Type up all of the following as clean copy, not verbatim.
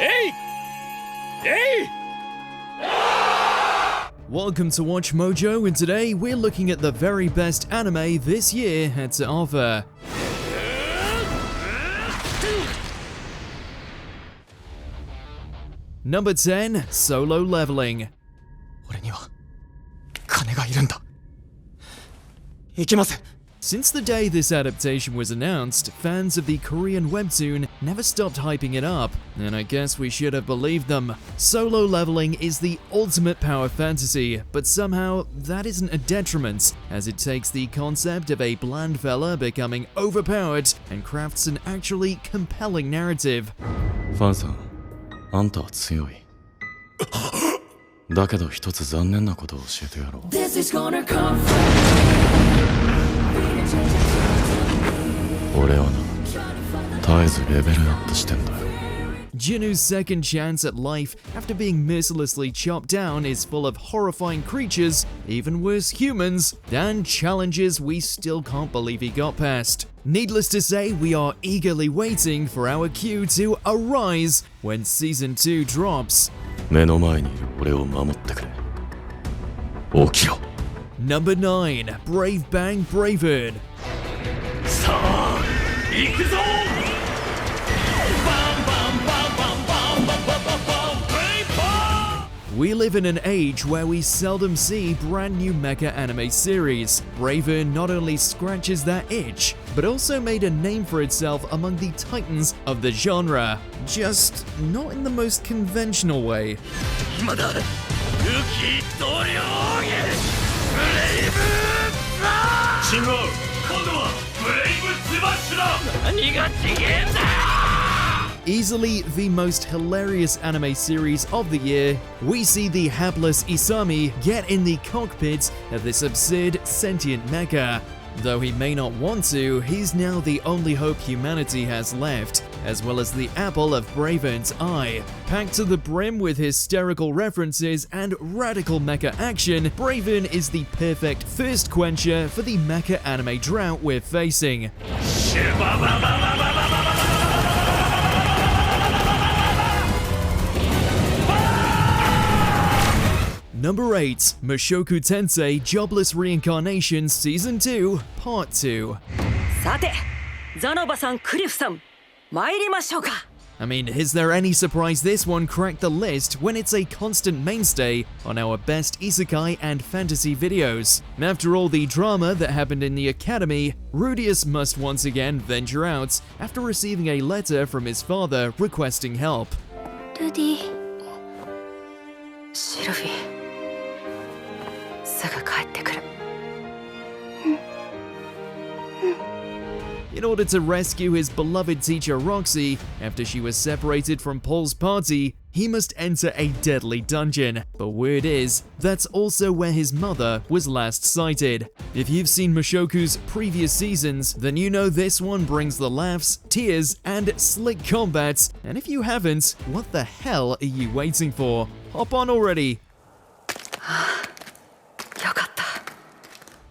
Hey! Hey! Welcome to Watch Mojo, and today we're looking at the very best anime this year had to offer. Number 10, Solo Leveling. 俺には金がいるんだ。いけません。 Since the day this adaptation was announced, fans of the Korean webtoon never stopped hyping it up, and I guess we should have believed them. Solo Leveling is the ultimate power fantasy, but somehow that isn't a detriment, as it takes the concept of a bland fella becoming overpowered and crafts an actually compelling narrative. ファンさん、あんたは強い。だけど一つ残念なことを教えてやろう。俺はな、絶えずレベルアップしてんだよ。 Jinu's second chance at life after being mercilessly chopped down is full of horrifying creatures, even worse humans, and challenges we still can't believe he got past. Needless to say, we are eagerly waiting for our cue to arise when Season 2 drops. 目の前にいる俺を守ってくれ。起きろ。 Number 9, Brave Bang Bravern. さあ、行くぞ。 We live in an age where we seldom see brand new mecha anime series. Bravern not only scratches that itch, but also made a name for itself among the titans of the genre. Just not in the most conventional way. 今だ。武器同僚ブレイブザー。違う。今度はブレイブスマッシュだ。何が違えんだよ。 Easily the most hilarious anime series of the year, we see the hapless Isami get in the cockpit of this absurd sentient mecha. Though he may not want to, he's now the only hope humanity has left, as well as the apple of Bravern's eye. Packed to the brim with hysterical references and radical mecha action, Bravern is the perfect thirst quencher for the mecha anime drought we're facing. Number 8, Mushoku Tensei Jobless Reincarnation Season 2, Part 2. さて、ザノバさん、クリフさん、参りましょうか。 I mean, is there any surprise this one cracked the list when it's a constant mainstay on our best isekai and fantasy videos? After all the drama that happened in the academy, Rudius must once again venture out after receiving a letter from his father requesting help. ルディ、シルフィー、すぐ帰ってくる。 In order to rescue his beloved teacher Roxy after she was separated from Paul's party, he must enter a deadly dungeon. But word is, that's also where his mother was last sighted. If you've seen Mushoku's previous seasons, then you know this one brings the laughs, tears, and slick combat. And if you haven't, what the hell are you waiting for? Hop on already! よかった。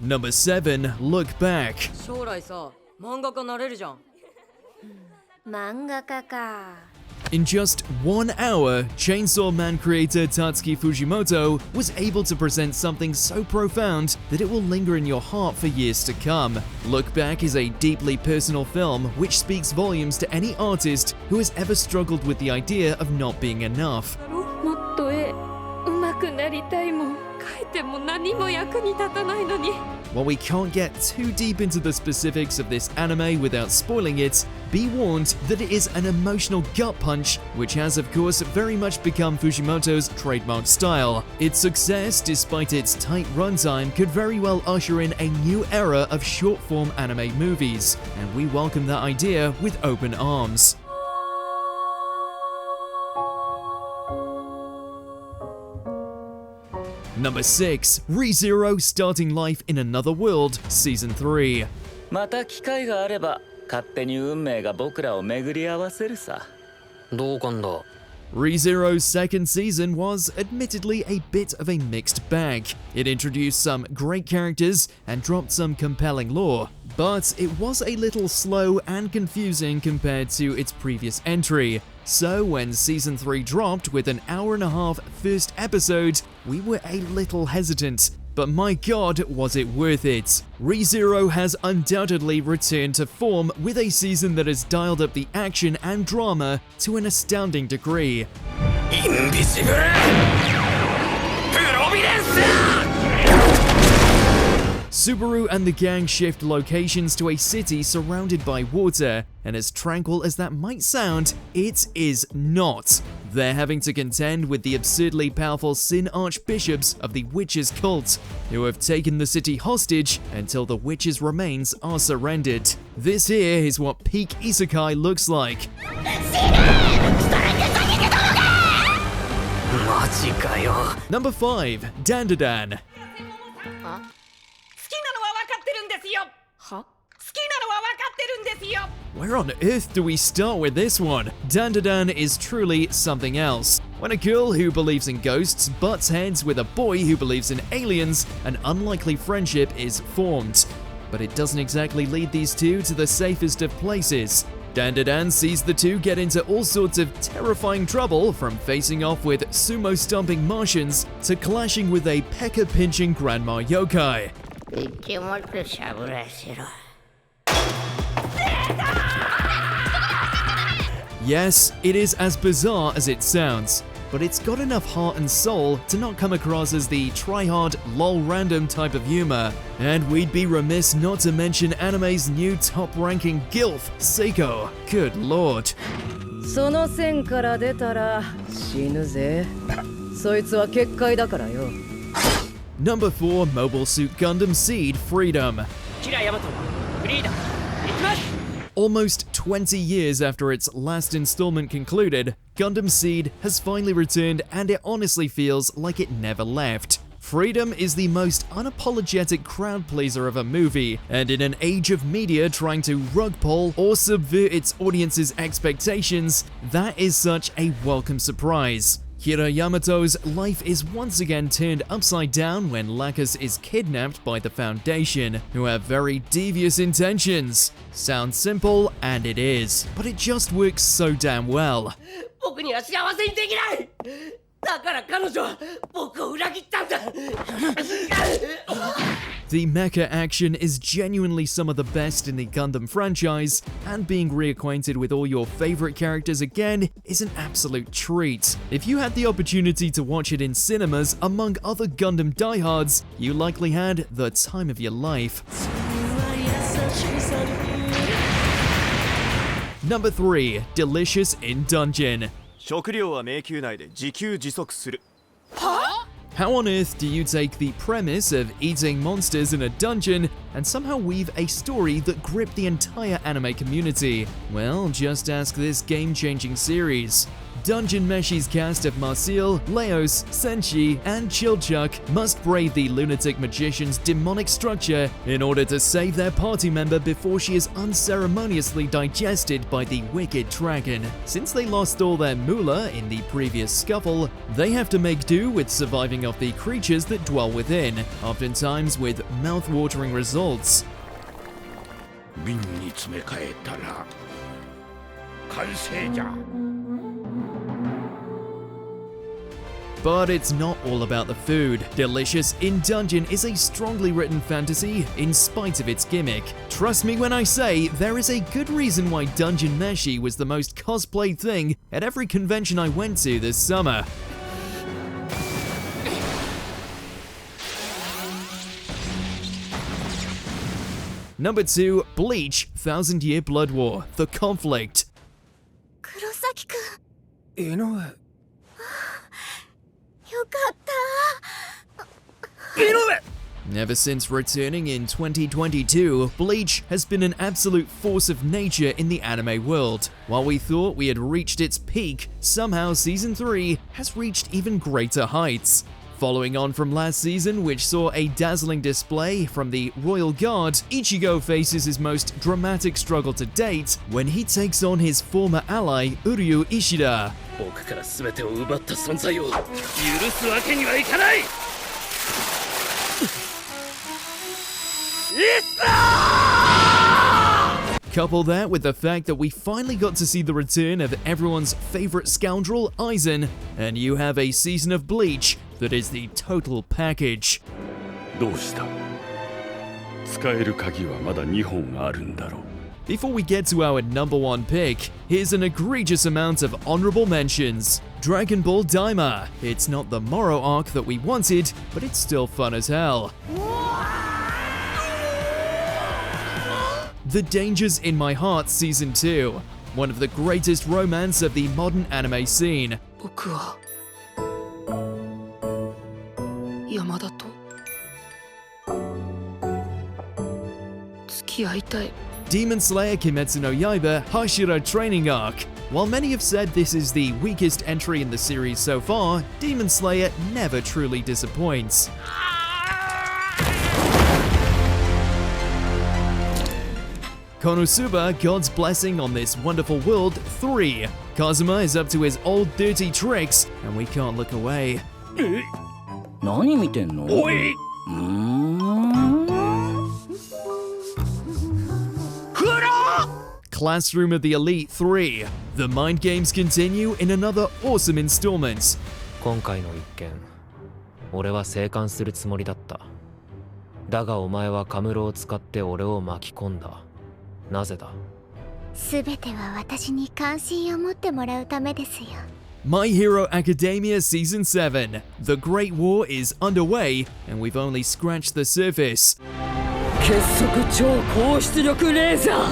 Number 7, Look Back. 将来さ、漫画家なれるじゃん。漫画家か。 In just 1 hour, Chainsaw Man creator Tatsuki Fujimoto was able to present something so profound that it will linger in your heart for years to come. Look Back is a deeply personal film which speaks volumes to any artist who has ever struggled with the idea of not being enough. もっと上手くなりたいもん。書いても何も役に立たないのに。 While we can't get too deep into the specifics of this anime without spoiling it, be warned that it is an emotional gut punch, which has of course very much become Fujimoto's trademark style. Its success, despite its tight runtime, could very well usher in a new era of short-form anime movies, and we welcome that idea with open arms. Number 6, ReZero Starting Life in Another World, Season 3. また機会があれば勝手に運命が僕らを巡り合わせるさ。同感だ。ReZero's second season was admittedly a bit of a mixed bag. It introduced some great characters and dropped some compelling lore, but it was a little slow and confusing compared to its previous entry. So when Season 3 dropped with an hour-and-a-half first episode, we were a little hesitant. But my god, was it worth it. ReZero has undoubtedly returned to form with a season that has dialed up the action and drama to an astounding degree. Subaru and the gang shift locations to a city surrounded by water, and as tranquil as that might sound, it is not. They're having to contend with the absurdly powerful Sin Archbishops of the Witches cult, who have taken the city hostage until the Witches' remains are surrendered. This here is what peak isekai looks like. Number 5. Dandadan. Where on earth do we start with this one? Dandadan is truly something else. When a girl who believes in ghosts butts heads with a boy who believes in aliens, an unlikely friendship is formed. But it doesn't exactly lead these two to the safest of places. Dandadan sees the two get into all sorts of terrifying trouble, from facing off with sumo-stomping Martians to clashing with a pecker-pinching grandma yokai. Yes, it is as bizarre as it sounds, but it's got enough heart and soul to not come across as the try-hard, lol-random type of humor. And we'd be remiss not to mention anime's new top-ranking gilf, Seiko. Good lord. その線から出たら死ぬぜ。そいつは結界だからよ。Number 4, Mobile Suit Gundam Seed Freedom. Almost 20 years after its last installment concluded, Gundam Seed has finally returned, and it honestly feels like it never left. Freedom is the most unapologetic crowd pleaser of a movie, and in an age of media trying to rug pull or subvert its audience's expectations, that is such a welcome surprise. Kira Yamato's life is once again turned upside down when Lacus is kidnapped by the Foundation, who have very devious intentions. Sounds simple, and it is, but it just works so damn well. 僕には幸せにできない。だから彼女は僕を裏切ったんだ。The mecha action is genuinely some of the best in the Gundam franchise, and being reacquainted with all your favorite characters again is an absolute treat. If you had the opportunity to watch it in cinemas among other Gundam diehards, you likely had the time of your life. Number 3, Delicious in Dungeon. 食料は迷宮内で自給自足する。 How on earth do you take the premise of eating monsters in a dungeon and somehow weave a story that gripped the entire anime community? Well, just ask this game-changing series. Dungeon Meshi's cast of Marcel, Leos, Senshi, and Chilchuk must brave the lunatic magician's demonic structure in order to save their party member before she is unceremoniously digested by the wicked dragon. Since they lost all their moolah in the previous scuffle, they have to make do with surviving off the creatures that dwell within, oftentimes with mouth-watering results. 瓶に詰め替えたら完成じゃ。 But it's not all about the food. Delicious in Dungeon is a strongly written fantasy in spite of its gimmick. Trust me when I say there is a good reason why Dungeon Meshi was the most cosplayed thing at every convention I went to this summer. Number 2, Bleach, Thousand Year Blood War, The Conflict. 黒崎くん、井上。よかった。井上。 Ever since returning in 2022, Bleach has been an absolute force of nature in the anime world. While we thought we had reached its peak, somehow Season 3 has reached even greater heights. Following on from last season, which saw a dazzling display from the Royal Guard, Ichigo faces his most dramatic struggle to date when he takes on his former ally, Uryu Ishida. 僕から全てを奪った存在を許すわけにはいかない。Couple that with the fact that we finally got to see the return of everyone's favorite scoundrel, Aizen, and you have a season of Bleach that is the total package. どうした？使える鍵はまだ2本あるんだろう。 Before we get to our number one pick, here's an egregious amount of honorable mentions. Dragon Ball Daima. It's not the Moro arc that we wanted, but it's still fun as hell. The Dangers in My Heart Season 2. One of the greatest romance of the modern anime scene. 僕は山田と付き合いたい。 Demon Slayer Kimetsu no Yaiba Hashira Training Arc. While many have said this is the weakest entry in the series so far, Demon Slayer never truly disappoints. Konosuba, God's Blessing on This Wonderful World 3. Kazuma is up to his old dirty tricks, and we can't look away. 何見てんの？おい！ Classroom of the Elite 3. The mind games continue in another awesome installment. 今回の一件、俺は生還するつもりだった。だがお前はカムロを使って俺を巻き込んだ。なぜだ？すべては私に関心を持ってもらうためですよ。 My Hero Academia Season 7. The Great War is underway, and we've only scratched the surface. 結束超高出力レーザー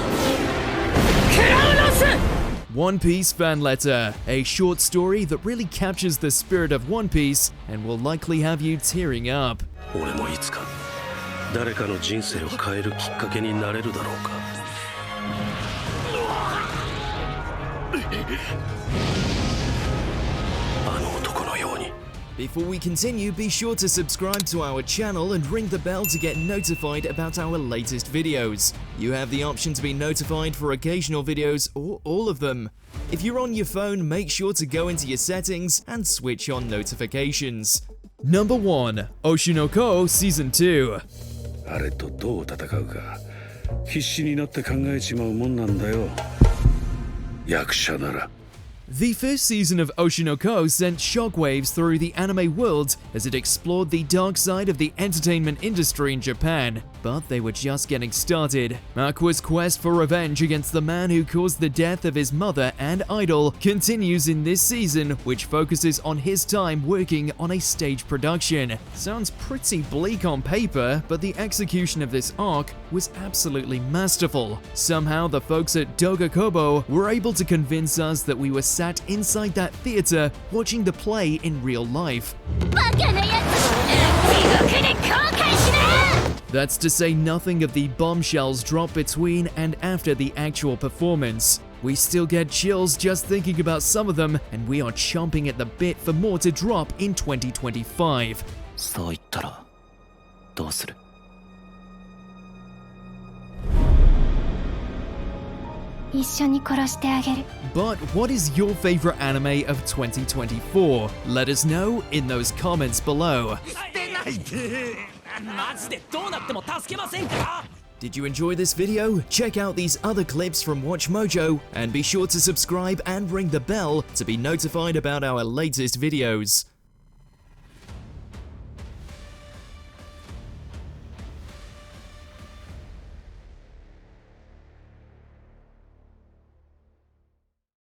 One Piece Fan Letter, a short story that really captures the spirit of One Piece and will likely have you tearing up. 俺もいつか誰かの人生を変えるきっかけになれるだろうか。あの男のように。 Before we continue, be sure to subscribe to our channel and ring the bell to get notified about our latest videos. You have the option to be notified for occasional videos or all of them. If you're on your phone, make sure to go into your settings and switch on notifications. Number 1. Oshinoko Season 2. あれとどう戦うか必死になって考えちまうもんなんだよ。役者なら。 The first season of Oshinoko sent shockwaves through the anime world as it explored the dark side of the entertainment industry in Japan, but they were just getting started. Aqua's quest for revenge against the man who caused the death of his mother and idol continues in this season, which focuses on his time working on a stage production. Sounds pretty bleak on paper, but the execution of this arc was absolutely masterful. Somehow the folks at Dogakobo were able to convince us that we were sat inside that theater watching the play in real life. That's to say nothing of the bombshells dropped between and after the actual performance. We still get chills just thinking about some of them, and we are chomping at the bit for more to drop in 2025. そう言ったらどうする？ But what is your favorite anime of 2024? Let us know in those comments below. Did you enjoy this video? Check out these other clips from WatchMojo and be sure to subscribe and ring the bell to be notified about our latest videos.